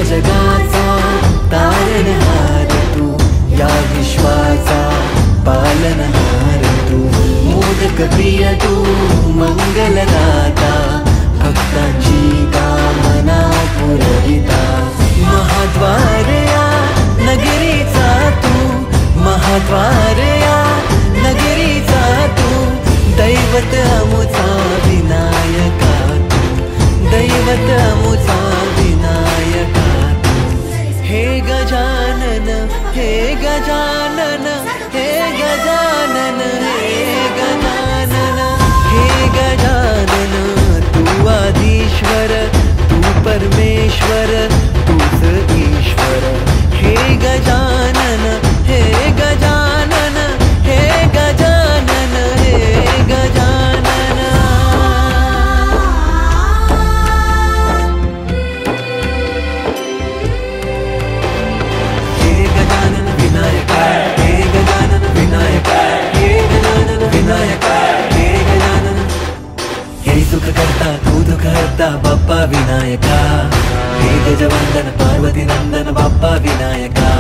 जगाचा तारणहार तू, या विश्वाचा पालनहार तू, मोदक प्रिय तू, मंगलदाता, भक्तांची कामना पुरविता, महाद्वार या नगरीचा तू, महाद्वार या नगरीचा तू, दैवत अमुचा विनायका तू, दैवत अमुचा विनायका तू। हे गजानन, हे गजानन, हे गजानन, हे गजानन, हे गजानन, तू आदिश्वर, तू परमेश्वर, तूच ईश्वर। हे गजानन, हे गजानन, हे गजानन, हे गजानन। हे गजानन विनायका, हे गजानन विनायका, हे गजानन विनायका, हे गजानन। हे सुख करता तू दुःख हरता बाप्पा विनायका, हे गजवंदन पार्वती नंदन बाप्पा विनायका,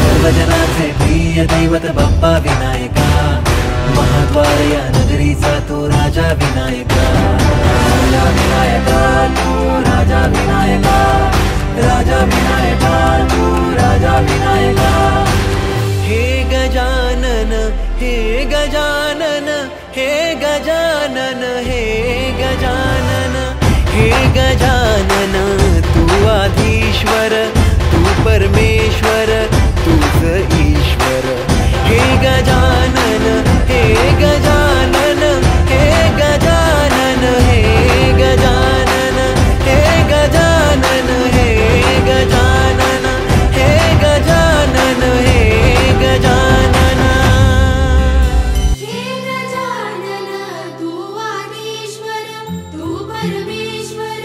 सर्वजनांचे प्रिय दैवत बाप्पा विनायका, महाद्वार या नगरीचा तू राजा विनायका, राजा विनायका तू राजा विनायका, राजा विनायका तू राजा विनायका। हे गजानन, हे गजानन, हे गजानन, हे गजानन, हे गजानन, तू आदिश्वर, तू परमेश्वर, तूच ईश्वर। हे गजानन, हे गजानन, हे गजानन, हे गजानन, हे गजानन, हे गजानन, हे गजानन, हे गजानन। हे गजानन, तू आदिश्वर, तू परमेश्वर,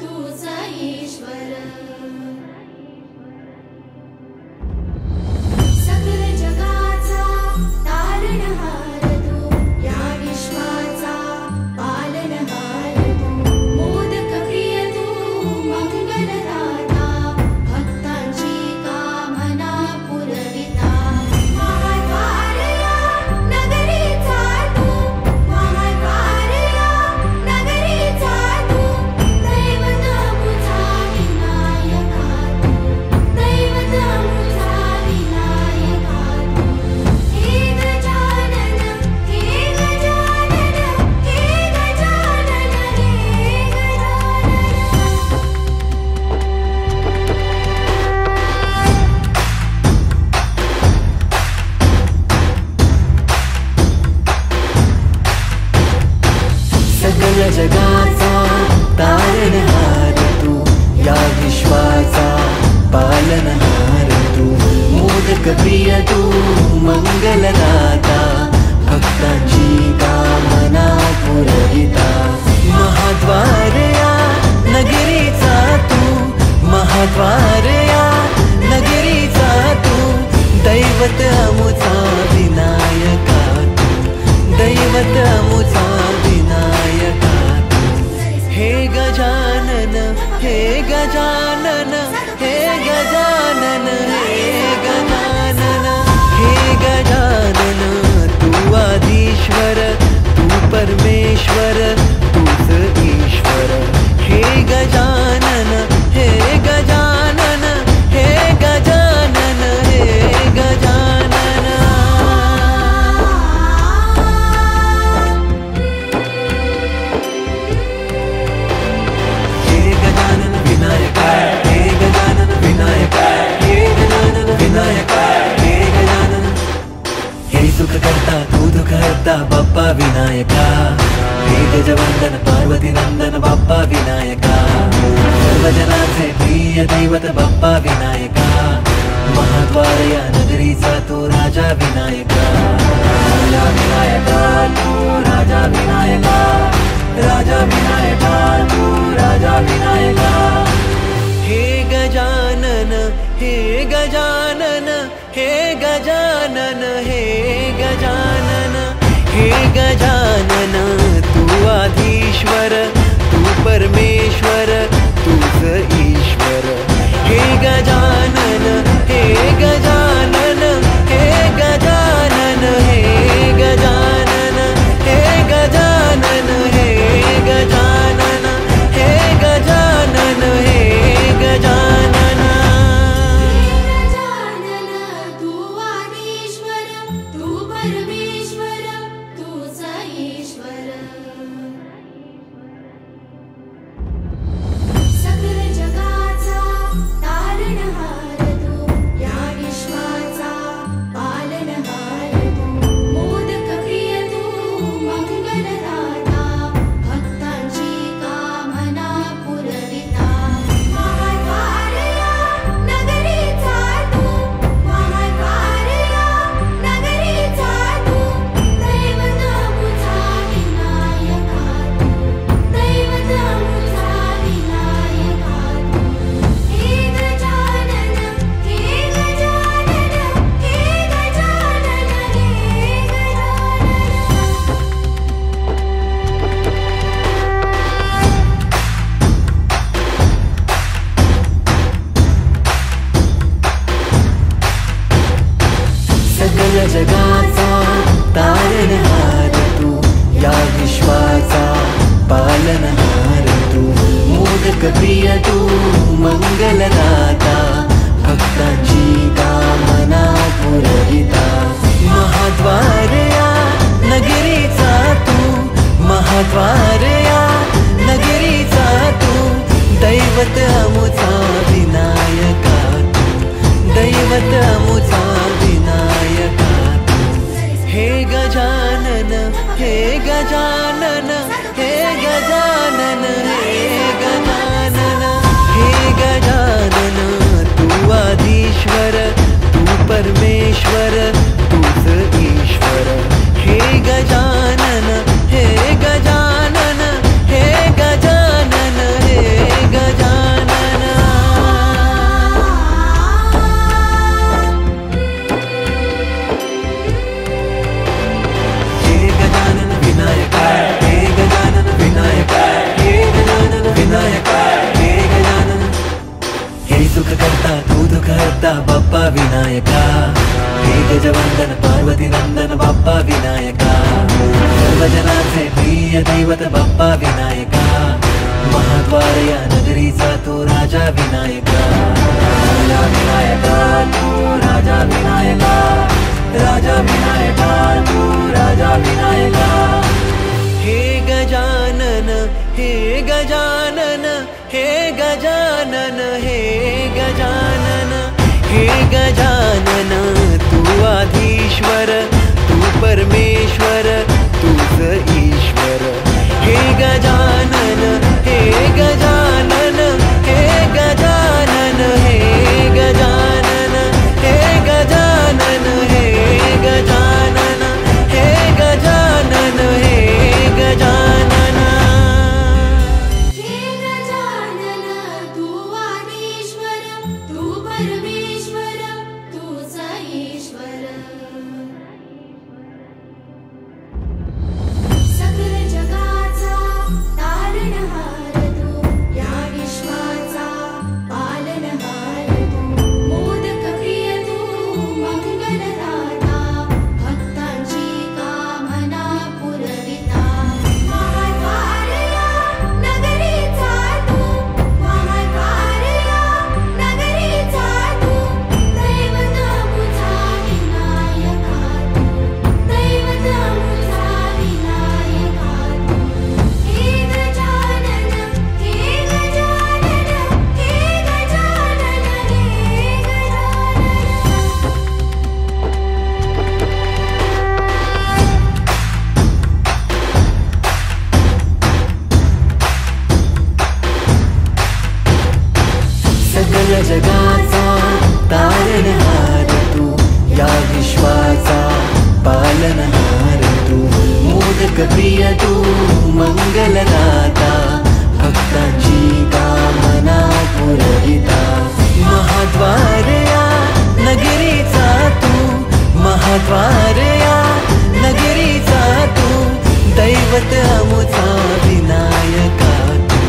तूच ईश्वर। सकल जगाचा तारणहार तू, या विश्वाचा पालनहार तू, मोदक प्रिय तू, मंगलदाता, भक्तांची कामना पुरविता, महाद्वार या नगरीचा तू, महाद्वार या नगरीचा तू, दैवत अमुचा विनायका तू, दैवत अमुचा विनायका तू। हे गजानन, हे गजानन, हे गजानन, हे गजानन। सकल जगाचा तारणहार तू, या विश्वाचा पालनहार तू, मोदक प्रिय तू, मंगलदाता, भक्तांची कामना पुरविता, महाद्वार या नगरीचा तू, महाद्वार या नगरीचा तू, दैवत अमुचा विनायका तू, दैवत अमुचा विनायका तू। हे गजानन, हे गजानन, हे गजानन, हे गजानन, हे गजानन, तू आदिश्वर, तू परमेश्वर, तूच ईश्वर। हे गजानन, हे गजानन, हे गजानन, हे गजानन। हे गजानन विनायका, हे गजानन विनायका, हे गजानन विनायका, हे गजानन। हे सुख करता तू दुःख हरता बाप्पा विनायका, हे गजवंदन पार्वती नंदन बाप्पा विनायका, सर्वजनांचे प्रिय दैवत बाप्पा विनायका, महाद्वार या नगरीचा तू राजा विनायका, राजा विनायका तू राजा विनायका, राजा विनायका तू राजा विनायका। हे गजानन, हे गजानन, हे गजानन, हे गजानन, हे गजानन, तू आदिश्वर, तू परमेश्वर, तूच ईश्वर। पालनहार तू मोदक प्रिय तू मंगलदाता भक्तांची कामना पुरविता महाद्वार या नगरीचा तू महाद्वार या नगरीचा तू दैवत अमुचा विनायका तू दैवत अमुचा विनायका तू हे गजानन हे गजानन हे गजानन हे गजानन हे गजानन तू आदिश्वर तू परमेश्वर तूच ईश्वर हे गजानन हे गजानन हे गजानन हे गजानन हे गजानन विनायका हे गजानन विनायका हे गजानन विनायका हे गजानन हे सुख करता तू दुख हरता बाप्पा विनायका हे गजवंदन पार्वती नंदन बाप्पा विनायका सर्वजनांचे प्रिय दैवत बाप्पा विनायका महाद्वार या नगरीचा तू राजा विनायका राजा विनायका तू राजा विनायका राजा विनायका तू राजा विनायका हे गजानन हे गजानन हे गजानन हे गजानन हे गजानन तू आदिश्वर तू परमेश्वर तूच ईश्वर हे गजानन हे गजानन हे गजानन हे गजानन हे गजानन हे गजानन हे गजानन हे गजानन हे गजानन तू आदिश्वर तू परमेश्वर तूच ईश्वर सकल जगाचा तारणहार तू या विश्वाचा पालनहार तू मोदक प्रिय तू मंगलदाता भक्तांची कामना पुरविता महाद्वार या नगरीचा तू महाद्वार या नगरीचा तू दैवत अमुचा विनायका तू दैवत अमुचा विनायका तू हे गजानन हे गजानन हे गजानन हे सकल जगाचा तारणहार तू या विश्वाचा पालनहार तू मोदक प्रिय तू मंगलदाता भक्तांची कामना पुरविता महाद्वार या नगरीचा तू महाद्वार या नगरीचा तू दैवत अमुचा विनायका तू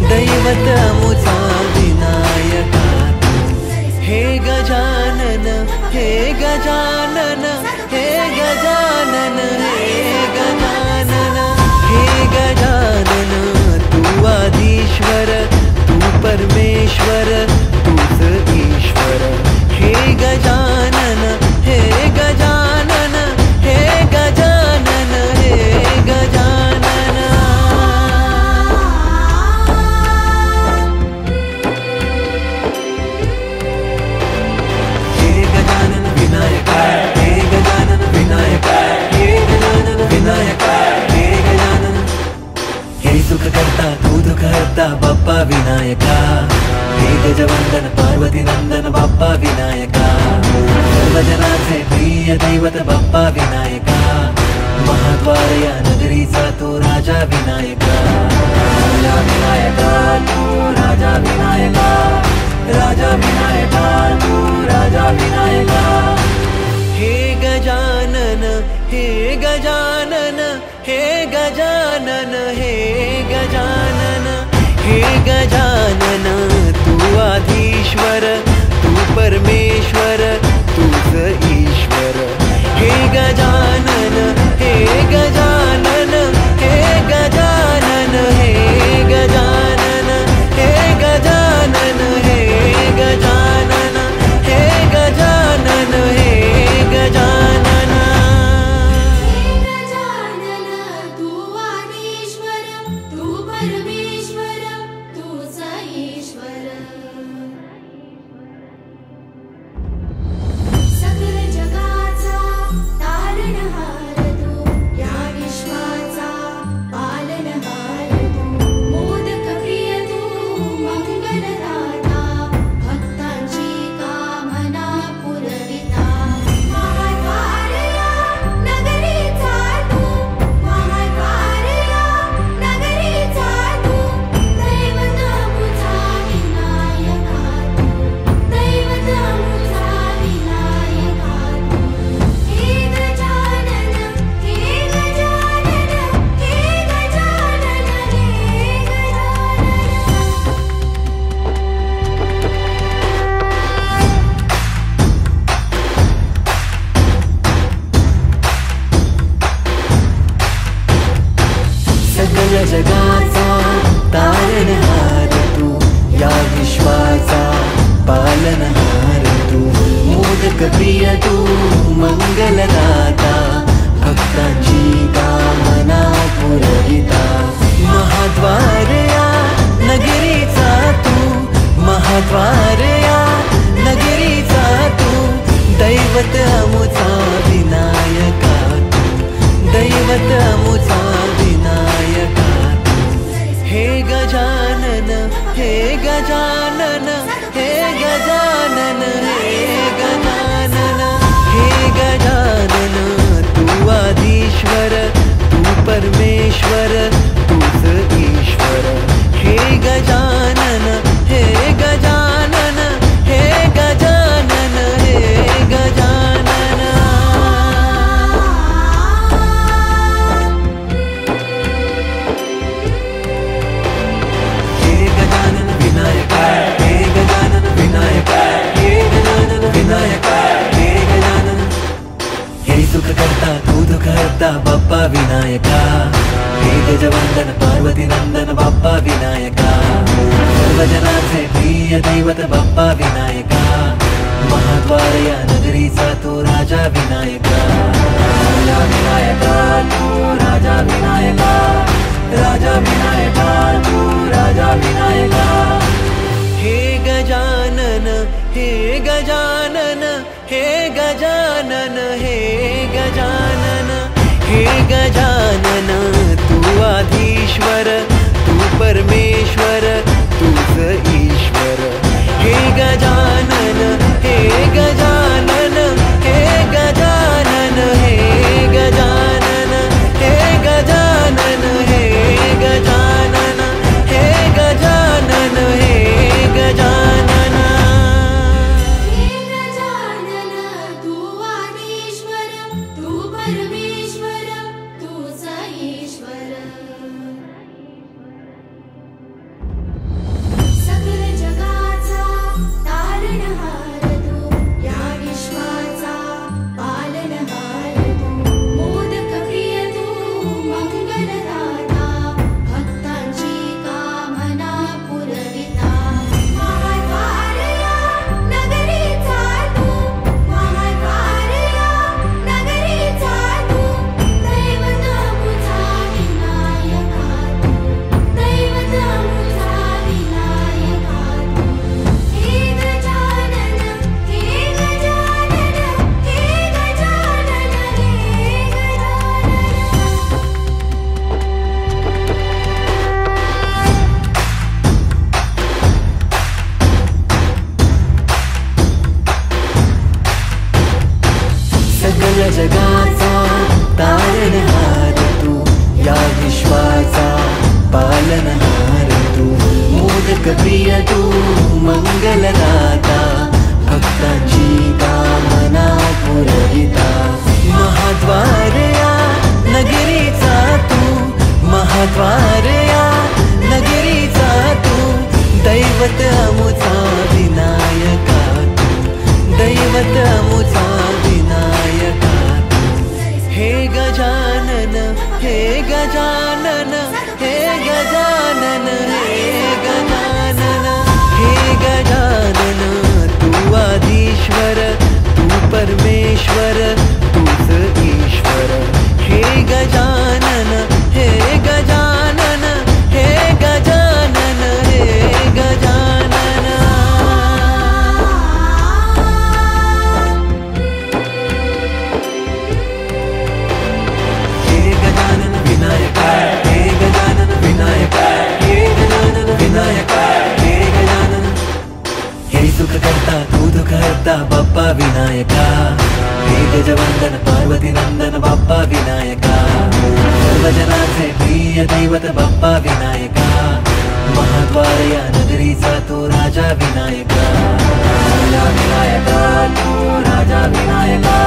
दैवत अमुचा विनायका तू हे गजानन हे गजानन हे गजानन हे गजानन हे गजानन तू आदिश्वर तू परमेश्वर तूच ईश्वर हे गजानन हे गजानन हे गजानन हे गजानन हे गजानन विनायका हे गजानन विनायका हे गजानन विनायका हे गजानन हे सुख करता तू दुख हरता बाप्पा विनायका हे गजवंदन पार्वती नंदन बाप्पा विनायका सर्वजनांचे प्रिय दैवत बाप्पा विनायका महाद्वार या नगरीचा तू राजा विनायका राजा विनायका तू राजा विनायका राजा विनायका तू राजा विनायका हे गजानन हे गजानन हे गजानन हे गजानन हे गजानन तू आदिश्वर तू परमेश्वर तूच ईश्वर हे गजानन हे गजानन हे गजानन हे सकल जगाचा तारणहार तू, या विश्वाचा पालनहार तू, मोदक प्रिय तू मंगलदाता, भक्तांची कामना पुरविता, महाद्वार या नगरीचा तू, महाद्वार या नगरीचा तू, दैवत अमुचा विनायका तू, दैवत अमुचा विनायका तू, हे गजानन हे गजानन हे गजानन हे गजानन हे गजानन, तू आदिश्वर तू परमेश्वर तूच ईश्वर, हे गजानन हे गजानन हे गजानन हे गजानन। हे गजानन विनायक हे गजानन विनायक हे गजानन विनायक हे गजानन, हे सुख करता तू दुख हरता बाप्पा विनायका, हे गजवंदन पार्वती नंदन बाप्पा विनायका, सर्वजनांचे प्रिय दैवत बाप्पा विनायका, महाद्वार या नगरीचा तू राजा विनायका, राजा विनायका तू राजा विनायका, राजा विनायका तू राजा विनायका, हे गजानन हे गजानन हे गजानन हे गजानन हे गजानन, तू आधीश्वर तू परमेश्वर तूच ईश्वर, हे गजानन हे गजानन हे गजानन हे गजानन हे गजानन हे गजानन हे गजानन हे गजानन। हे गजानन तू आदिश्वर तू परमेश्वर तूच ईश्वर, सकल जगाचा तारणहार तू, या विश्वाचा पालनहार तू, मोदक प्रिय तू मंगलदाता, भक्तांची कामना पुरविता, महाद्वार या नगरीचा तू, महाद्वार या नगरीचा तू, दैवत अमुचा विनायका तू, दैवत अमुचा विनायका तू, हे गजानन हे गजानन हे गजानन हे सकल जगाचा तारणहार तू, या विश्वाचा पालनहार तू, मोदक प्रिय तू मंगलदाता, भक्तांची कामना पुरविता, महाद्वार या नगरीचा तू, महाद्वार या नगरीचा तू, दैवत अमुचा विनायका तू, दैवत अमुचा विनायका तू, हे गजानन हे गजानन हे गजानन हे गजानन हे गजानन, तू आदिश्वर तू परमेश्वर तूच ईश्वर, हे गजानन हे गजानन हे गजानन हे गजानन। हे गजानन विनायक हे गजानन विनायक हे गजानन विनायक हे गजानन, हे सुख करता तू दुख हरता बाप्पा विनायका, हे गजवंदन पार्वती नंदन बाप्पा विनायका, सर्वजनांचे प्रिय दैवत बाप्पा विनायका, महाद्वार या नगरीचा तू राजा विनायका, राजा विनायका तू राजा विनायका,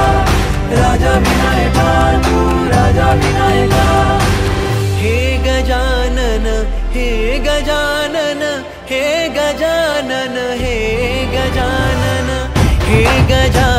राजा विनायका तू राजा विनायका, हे गजानन हे गजानन हे गजानन हे गजानन हे गजानन